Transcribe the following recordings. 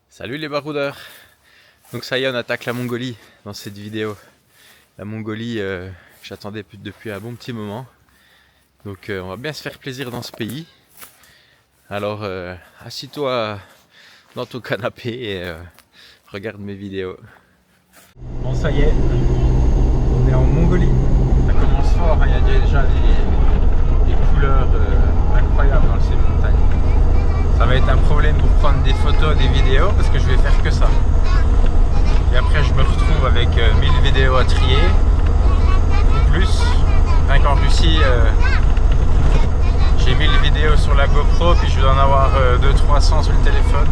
Salut les baroudeurs. Donc ça y est, on attaque la Mongolie dans cette vidéo. La Mongolie, j'attendais depuis un bon petit moment. Donc on va bien se faire plaisir dans ce pays. Alors assis-toi dans ton canapé et regarde mes vidéos. Bon ça y est, on est en Mongolie. Ça commence fort, hein. Il y a déjà des couleurs incroyables dans ces montagnes. Ça va être un problème pour prendre des photos, des vidéos, parce que je vais faire que ça. Et après je me retrouve avec 1000 vidéos à trier, ou plus. Rien qu'en Russie, j'ai 1000 vidéos sur la GoPro, puis je dois en avoir 200-300 sur le téléphone.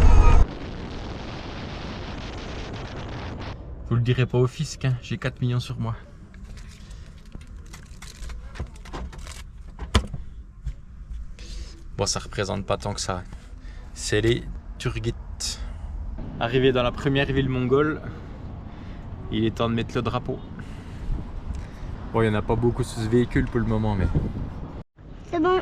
Vous le direz pas au fisc, hein, j'ai 4 millions sur moi. Bon, ça représente pas tant que ça. C'est les Turgit. Arrivé dans la première ville mongole, il est temps de mettre le drapeau. Bon, il n'y en a pas beaucoup sur ce véhicule pour le moment, mais... C'est bon.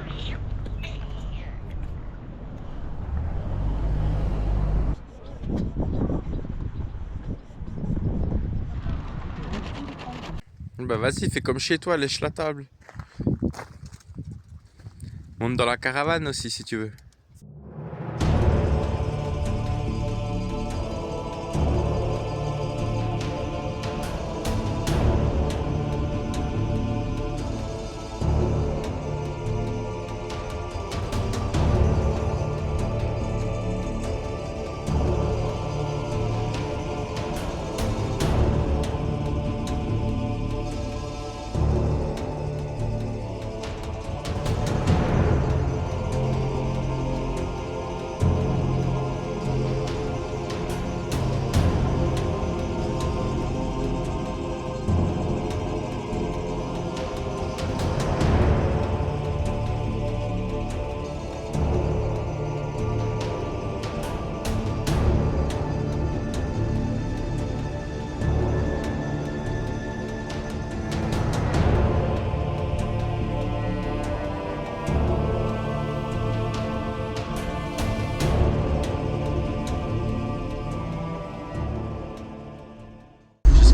Bah vas-y, fais comme chez toi, lèche la table. Monte dans la caravane aussi si tu veux.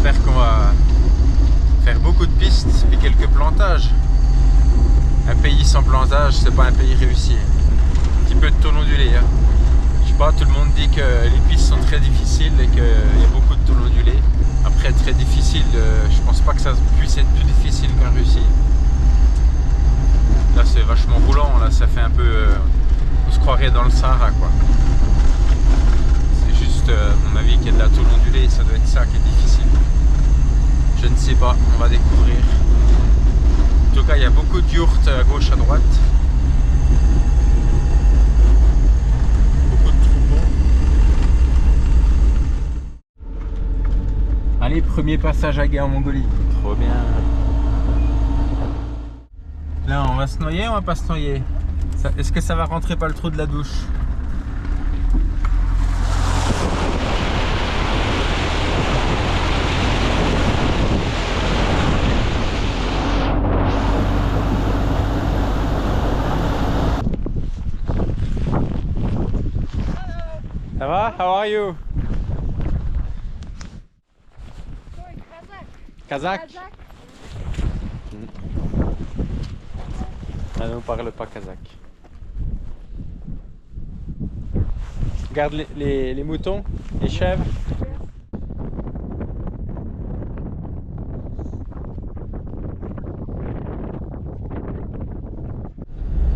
J'espère qu'on va faire beaucoup de pistes et quelques plantages. Un pays sans plantage, c'est pas un pays réussi. Un petit peu de tôle ondulée. Hein. Je sais pas, tout le monde dit que les pistes sont très difficiles et qu'il y a beaucoup de tôle ondulée. Après, très difficile, je pense pas que ça puisse être plus difficile qu'en Russie. Là, c'est vachement roulant. Là, ça fait un peu. On se croirait dans le Sahara, quoi. C'est juste, à mon avis, qu'il y a de la tôle ondulée. Ça doit être ça qui est difficile. Je ne sais pas, on va découvrir. En tout cas, il y a beaucoup de yourtes à gauche, à droite. Beaucoup de troupeaux. Allez, premier passage à gué en Mongolie. Trop bien. Là, on va se noyer ou on va pas se noyer? Est-ce que ça va rentrer par le trou de la douche? Ça va? How are you? Kazakh? Ah, on ne parle pas kazakh. Regarde les moutons, les chèvres.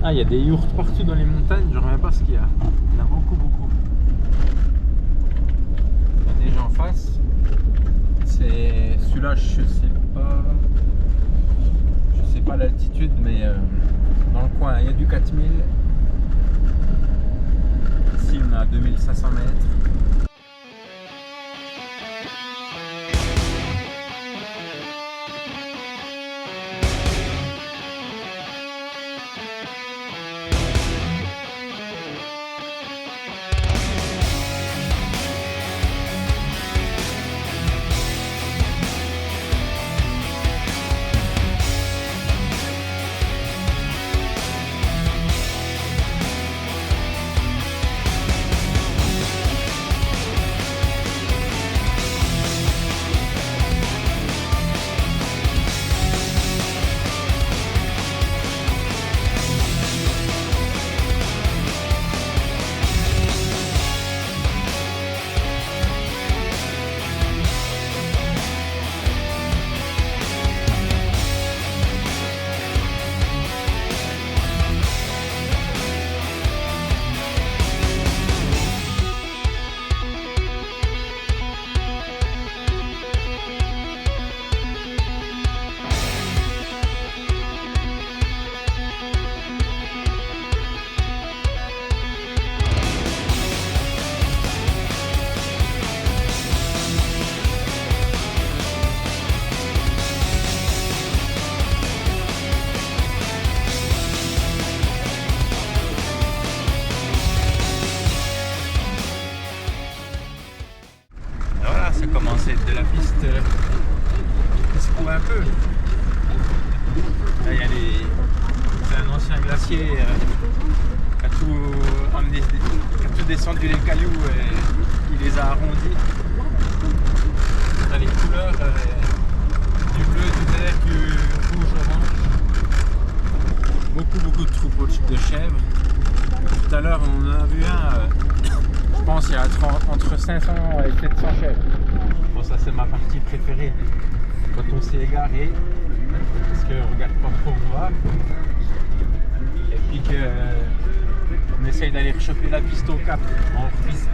Ah, il y a des yourtes partout dans les montagnes, je ne reviens pas ce qu'il y a. Il y en a beaucoup. Il y a des gens en face. C'est celui-là, je sais pas l'altitude, mais dans le coin, il y a du 4000. Ici, on a 2500 mètres. c'est la piste qui se trouve un peu. Là, il y a c'est un ancien glacier qui a tout descendu les cailloux et il les a arrondis. On a les couleurs du bleu, du vert, du rouge, orange. Beaucoup de troupeaux de chèvres. Tout à l'heure on en a vu un, je pense il y a entre 500 et 700 chèvres. Bon, ça c'est ma partie préférée. Quand on s'est égaré, parce qu'on regarde pas trop où on va. Et puis qu'on essaye d'aller rechoper la piste au cap, en hors-piste.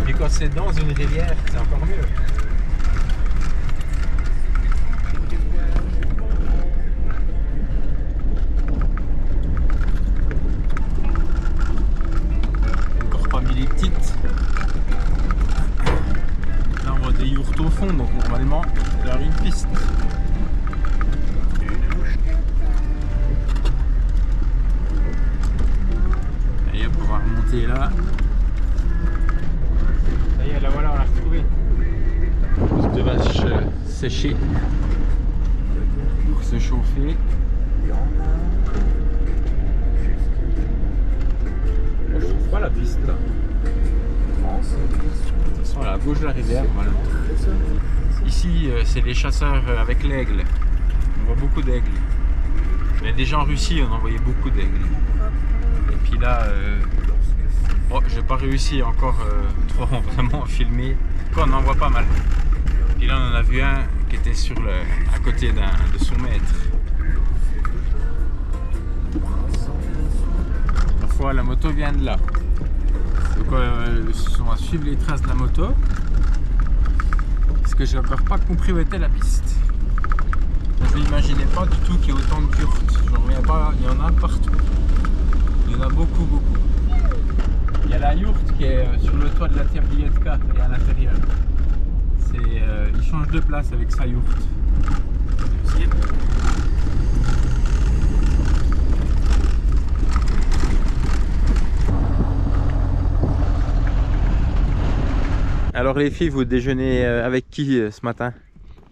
Et quand c'est dans une rivière, c'est encore mieux. Encore pas mis les petites. Là on voit des yourtes au fond, donc normalement il y a une piste. Allez hop, on va remonter là. Ça y est, là voilà, on l'a retrouvé. Pousse de vache séchée pour se chauffer. Moi, je trouve pas la piste là. De toute façon, à la gauche de la rivière, voilà. Ici, c'est les chasseurs avec l'aigle. On voit beaucoup d'aigles. Mais déjà en Russie, on en voyait beaucoup d'aigles. Et puis là, j'ai pas réussi encore trop vraiment à filmer. Quoi, on en voit pas mal. Et là, on en a vu un qui était à côté de son maître. Parfois, la moto vient de là. Donc, on va suivre les traces de la moto. Parce que j'ai encore pas compris où était la piste. Je n'imaginais pas du tout qu'il y ait autant de yourtes. Je reviens pas, il y en a partout. Il y en a beaucoup. Il y a la yourte qui est sur le toit de la Terbilietka et à l'intérieur. Il change de place avec sa yourte. Alors les filles, vous déjeunez avec qui ce matin?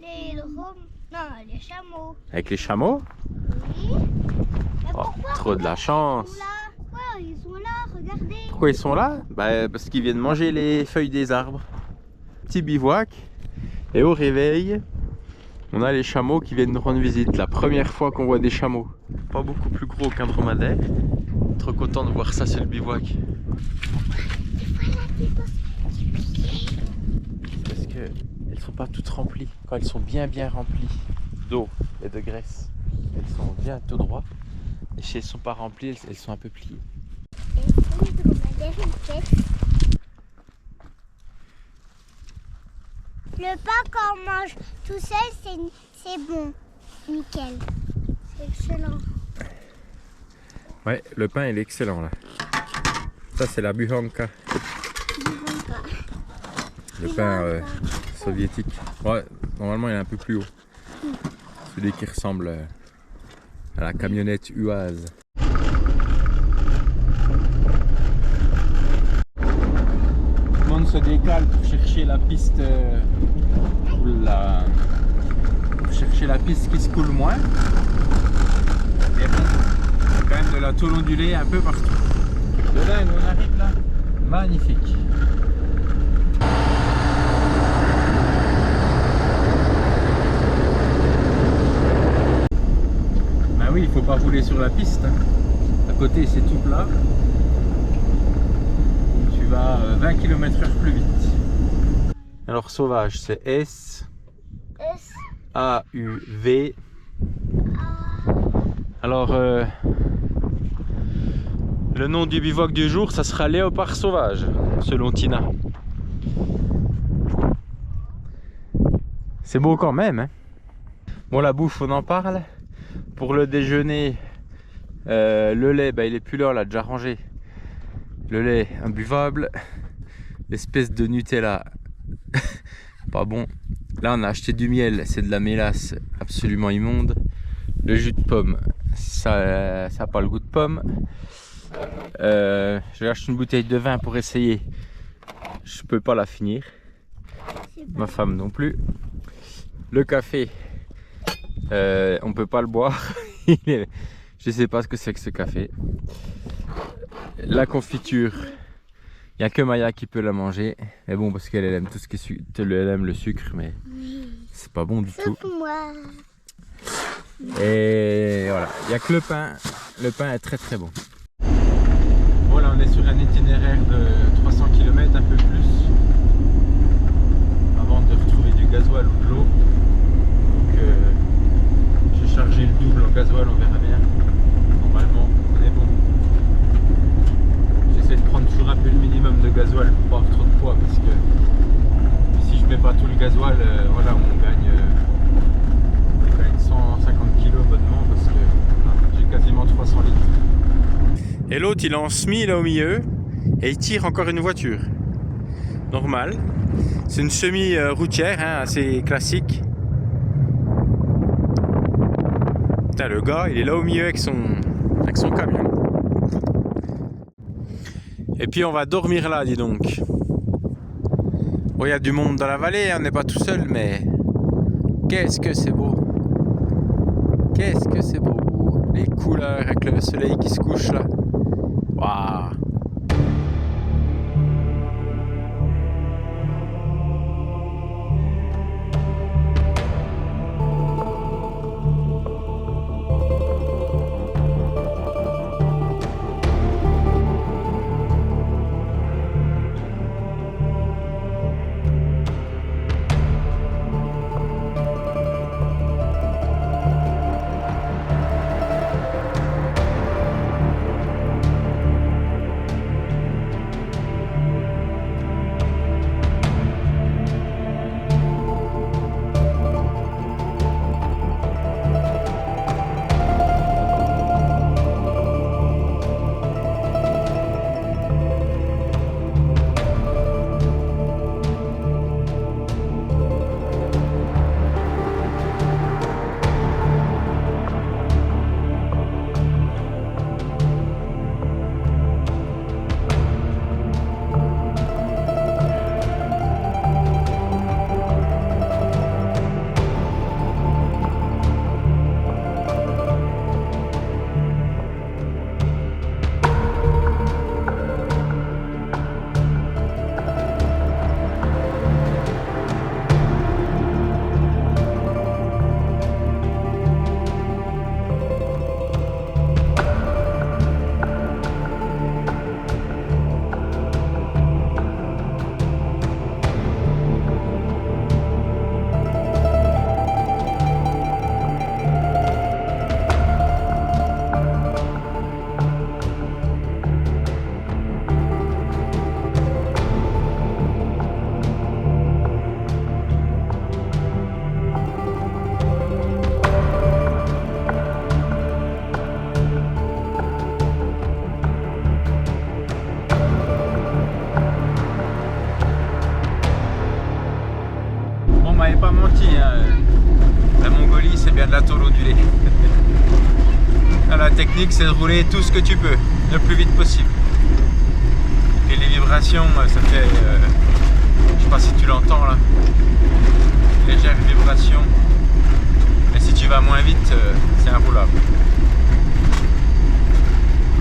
Les chameaux. Avec les chameaux? Oui. Oh, trop de la chance. Ils sont là, regardez. Pourquoi ils sont là? Parce qu'ils viennent manger les feuilles des arbres. Petit bivouac. Et au réveil, on a les chameaux qui viennent nous rendre visite. La première fois qu'on voit des chameaux. Pas beaucoup plus gros qu'un dromadaire. Trop content de voir ça sur le bivouac. Parce qu'elles sont pas toutes remplies. Quand elles sont bien remplies d'eau et de graisse, elles sont bien tout droit. Et si elles sont pas remplies, elles sont un peu pliées. Le pain quand on mange tout seul, c'est bon. Nickel. C'est excellent. Ouais, le pain il est excellent là. Ça c'est la buhanka. Le pain soviétique. Ouais, normalement il est un peu plus haut. Celui qui ressemble à la camionnette UAZ. Tout le monde se décale pour chercher la piste qui se coule moins. Et bon, il y a quand même de la tôle ondulée un peu partout. De là, nous on arrive là, magnifique. Ben oui, il faut pas rouler sur la piste. À côté c'est tout plat. Tu vas 20 km/h plus vite. Alors sauvage, c'est S-A-U-V. Alors le nom du bivouac du jour, ça sera Léopard Sauvage, selon Tina. C'est beau quand même, hein. Bon, la bouffe, on en parle. Pour le déjeuner, le lait, il est plus là, on l'a déjà rangé. Le lait imbuvable. L'espèce de Nutella, pas bon. Là, on a acheté du miel, c'est de la mélasse absolument immonde. Le jus de pomme, ça n'a pas le goût de pomme. J'ai acheté une bouteille de vin pour essayer. Je peux pas la finir. Ma femme non plus. Le café, on peut pas le boire. Je sais pas ce que c'est que ce café. La confiture, il n'y a que Maya qui peut la manger. Mais bon, parce qu'elle aime tout ce qui est elle aime le sucre, mais c'est pas bon du tout. Moi. Et voilà, il n'y a que le pain. Le pain est très très bon. Voilà, on est sur un itinéraire de 300 km, un peu plus, avant de retrouver du gasoil ou de l'eau. Donc j'ai chargé le double en gasoil, on verra bien. Normalement, on est bon. J'essaie de prendre toujours un peu le minimum de gasoil pour pas avoir trop de poids, parce que si je mets pas tout le gasoil, voilà, on gagne 150 kg bonnement, parce que j'ai quasiment 300 litres. Et l'autre il est en semi là au milieu et il tire encore une voiture. Normal. C'est une semi-routière, hein, assez classique. Putain, le gars il est là au milieu avec son camion. Et puis on va dormir là, dis donc. Bon, il y a du monde dans la vallée, hein, on n'est pas tout seul, mais qu'est-ce que c'est beau. Qu'est-ce que c'est beau. Les couleurs avec le soleil qui se couche là. Waouh. M'avait pas menti, hein. La Mongolie c'est bien de la tôle ondulée. La technique c'est de rouler tout ce que tu peux, le plus vite possible. Et les vibrations, ça fait, je sais pas si tu l'entends là, légère vibration. Mais si tu vas moins vite, c'est inroulable.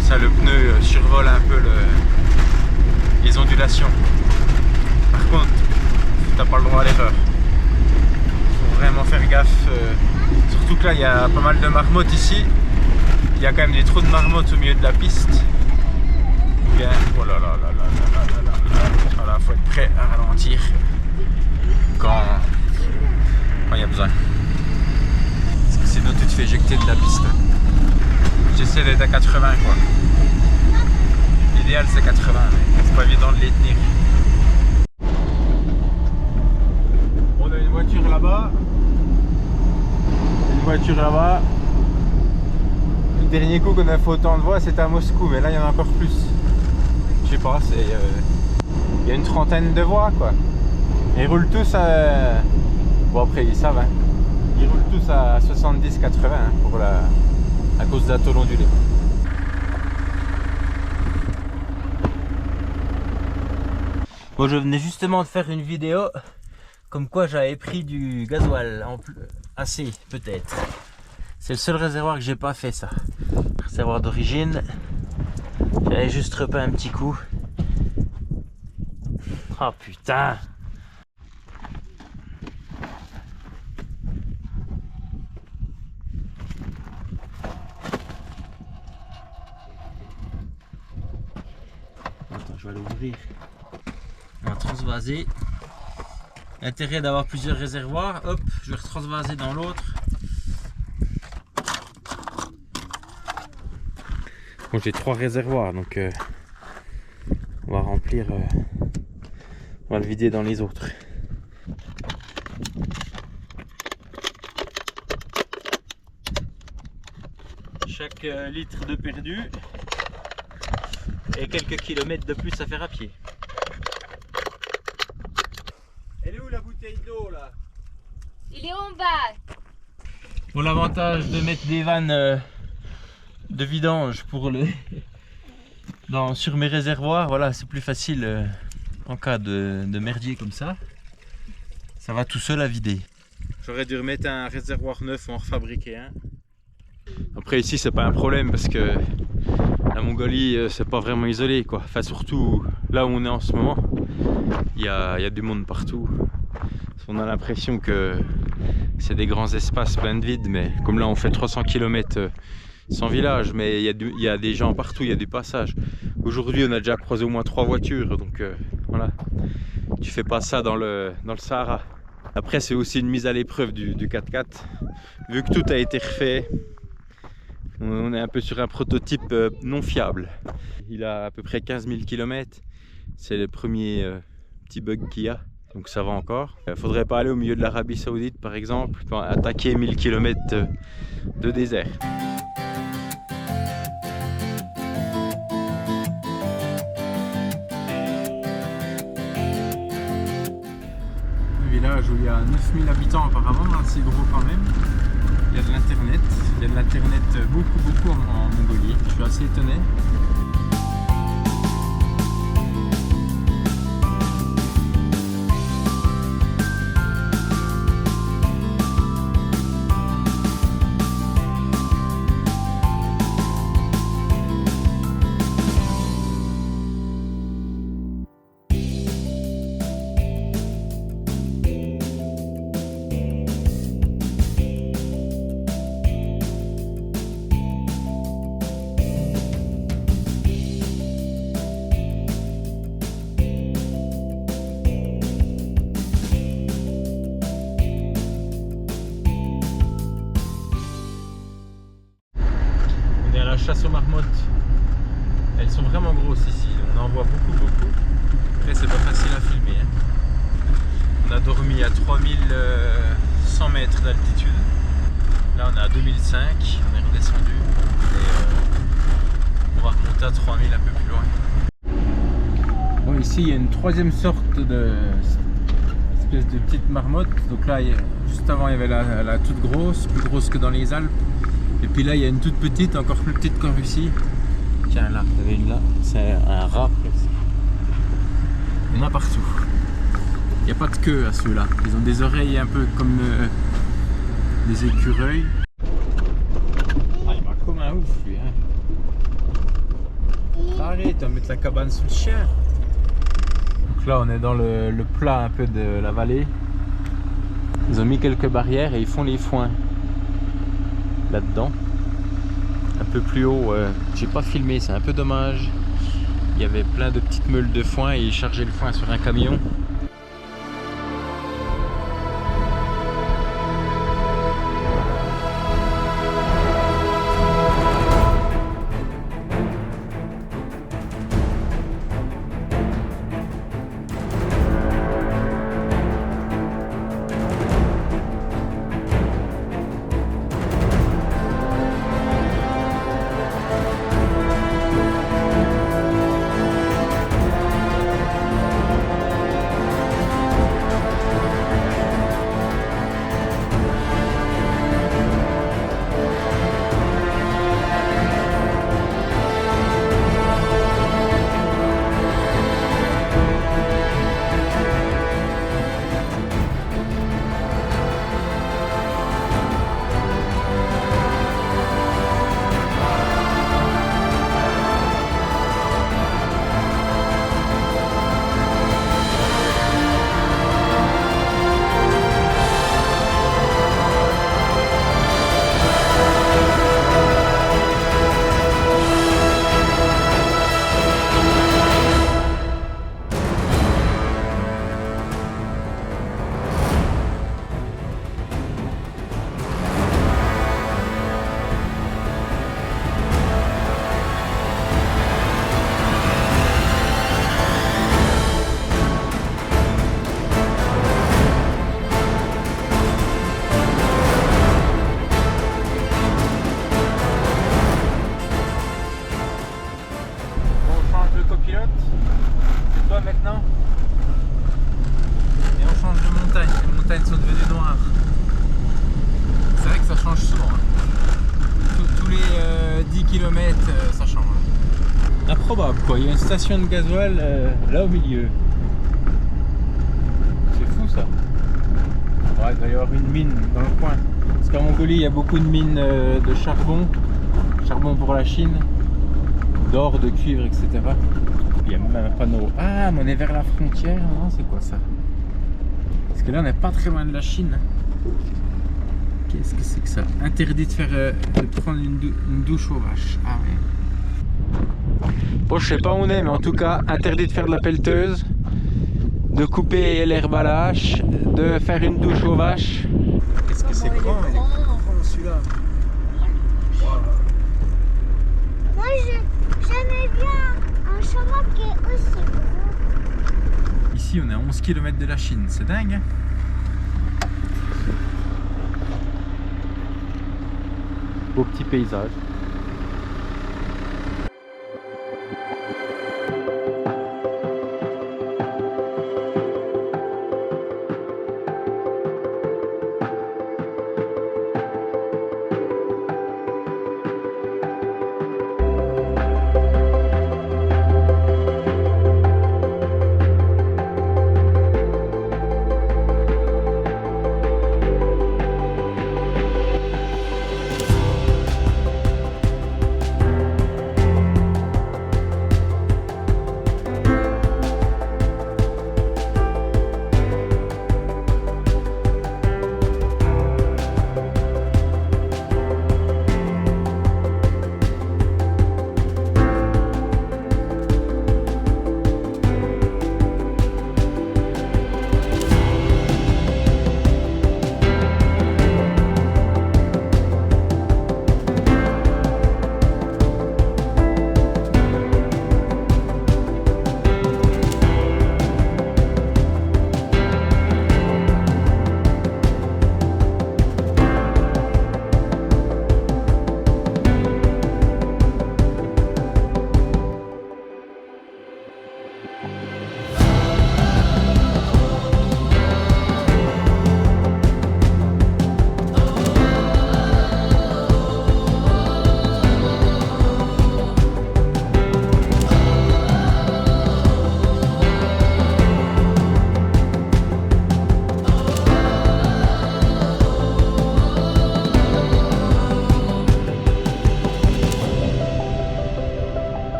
Ça, le pneu survole un peu les ondulations. Par contre, t'as pas le droit à l'erreur. Vraiment faire gaffe, surtout que là il y a pas mal de marmottes ici, il y a quand même des trous de marmottes au milieu de la piste. Bien, oh là là là là là là là là, voilà, faut être prêt à ralentir quand il y a besoin, parce que sinon tu te fais éjecter de la piste. J'essaie d'être à 80 quoi, l'idéal c'est 80 mais c'est pas évident de les tenir. On a une voiture là-bas. Voiture là-bas. Le dernier coup qu'on a fait autant de voix c'était à Moscou, mais là il y en a encore plus. Je sais pas, c'est il y a une trentaine de voies quoi. Ils roulent tous à... Bon après ils savent hein. Ils roulent tous à 70-80 hein, pour à cause de la tôle ondulée. Bon, je venais justement de faire une vidéo comme quoi j'avais pris du gasoil assez peut-être. C'est le seul réservoir que j'ai pas fait, ça. Réservoir d'origine. J'avais juste repeint un petit coup. Oh putain! Attends, je vais aller ouvrir. On va transvaser. L'intérêt d'avoir plusieurs réservoirs. Hop, je vais retransvaser dans l'autre. Bon, j'ai 3 réservoirs, donc on va remplir. On va le vider dans les autres. Chaque litre de perdu et quelques kilomètres de plus à faire à pied. Elle est où la bouteille d'eau là? Il est en bas. Bon, l'avantage de mettre des vannes de vidange pour sur mes réservoirs, voilà, c'est plus facile en cas de merdier comme ça. Ça va tout seul à vider. J'aurais dû remettre un réservoir neuf ou en refabriquer un. Après ici c'est pas un problème parce que la Mongolie c'est pas vraiment isolé quoi. Enfin surtout là où on est en ce moment, il y a du monde partout. On a l'impression que c'est des grands espaces pleins de vide, mais comme là on fait 300 km sans village, mais il y a des gens partout, il y a du passage. Aujourd'hui on a déjà croisé au moins 3 voitures, donc voilà, tu fais pas ça dans le Sahara. Après c'est aussi une mise à l'épreuve du 4x4, vu que tout a été refait. On est un peu sur un prototype non fiable. Il a à peu près 15 000 km, c'est le premier petit bug qu'il y a. Donc ça va encore. Il ne faudrait pas aller au milieu de l'Arabie Saoudite par exemple, attaquer 1000 km de désert. Un village où il y a 9000 habitants apparemment, assez gros quand même. Il y a de l'internet, beaucoup en Mongolie, je suis assez étonné. Chasse aux marmottes, elles sont vraiment grosses ici, on en voit beaucoup. Après c'est pas facile à filmer hein. On a dormi à 3100 mètres d'altitude, là on est à 2005, on est redescendu et on va remonter à 3000 un peu plus loin. Bon, ici il y a une troisième sorte de espèce de petite marmotte, donc là juste avant il y avait la toute grosse, plus grosse que dans les Alpes. Et puis là il y a une toute petite, encore plus petite qu'en Russie. Tiens là, il y avait une là, c'est un rat presque. Il y en a partout. Il n'y a pas de queue à ceux-là. Ils ont des oreilles un peu comme des écureuils. Ah, il va comme un ouf lui hein. Arrête, on va mettre la cabane sous le chien. Donc là on est dans le plat un peu de la vallée. Ils ont mis quelques barrières et ils font les foins là-dedans. Un peu plus haut, j'ai pas filmé, c'est un peu dommage. Il y avait plein de petites meules de foin et ils chargeaient le foin sur un camion. montagnes sont devenues noires. C'est vrai que ça change souvent. Hein. Tous les 10 km, ça change. Improbable quoi, il y a une station de gasoil là au milieu. C'est fou ça. Ouais, il doit y avoir une mine dans le coin. Parce qu'en Mongolie, il y a beaucoup de mines de charbon. Charbon pour la Chine. D'or, de cuivre, etc. Il y a même un panneau. Ah, mais on est vers la frontière, non? C'est quoi ça? Parce que là, on n'est pas très loin de la Chine. Qu'est-ce que c'est que ça? Interdit de faire, de prendre une douche aux vaches. Ah ouais. Bon, je sais pas où on est, mais en tout cas, interdit de faire de la pelleteuse, de couper l'herbe à la hache, de faire une douche aux vaches. Qu'est-ce que c'est grand? Il est grand celui-là. Moi, j'aimais bien un chemin qui est aussi grand. Ici, on est à 11 km de la Chine, c'est dingue. Hein? Beau petit paysage.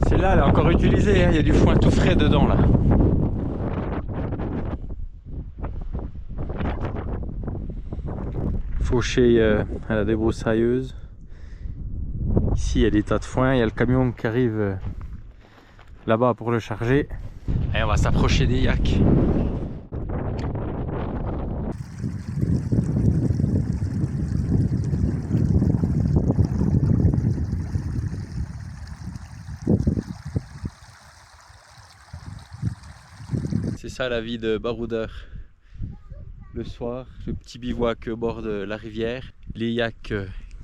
Celle-là, elle est encore utilisée, hein. Il y a du foin tout frais dedans là. Fauché à la débroussailleuse. Ici, il y a des tas de foin, il y a le camion qui arrive là-bas pour le charger. Et on va s'approcher des yaks. C'est ça la vie de baroudeur. Le soir, le petit bivouac au bord de la rivière. Les yaks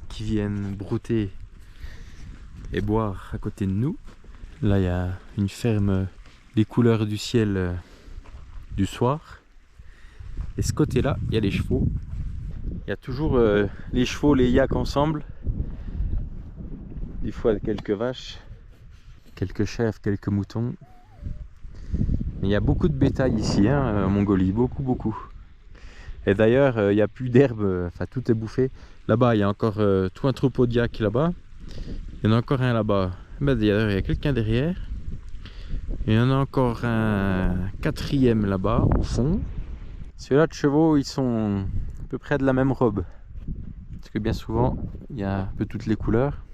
qui viennent brouter et boire à côté de nous. Là, il y a une ferme les couleurs du ciel du soir. Et ce côté-là, il y a les chevaux. Il y a toujours les chevaux, les yaks ensemble. Des fois quelques vaches, quelques chèvres, quelques moutons. Mais il y a beaucoup de bétail ici, hein, en Mongolie, beaucoup. Et d'ailleurs, il n'y a plus d'herbe, enfin tout est bouffé. Là-bas, il y a encore tout un troupeau de yaks là-bas. Il y en a encore un là-bas. Ben, il y a quelqu'un derrière. Il y en a encore un quatrième là-bas, au fond. Ceux-là de chevaux, ils sont à peu près de la même robe. Parce que bien souvent, il y a un peu toutes les couleurs.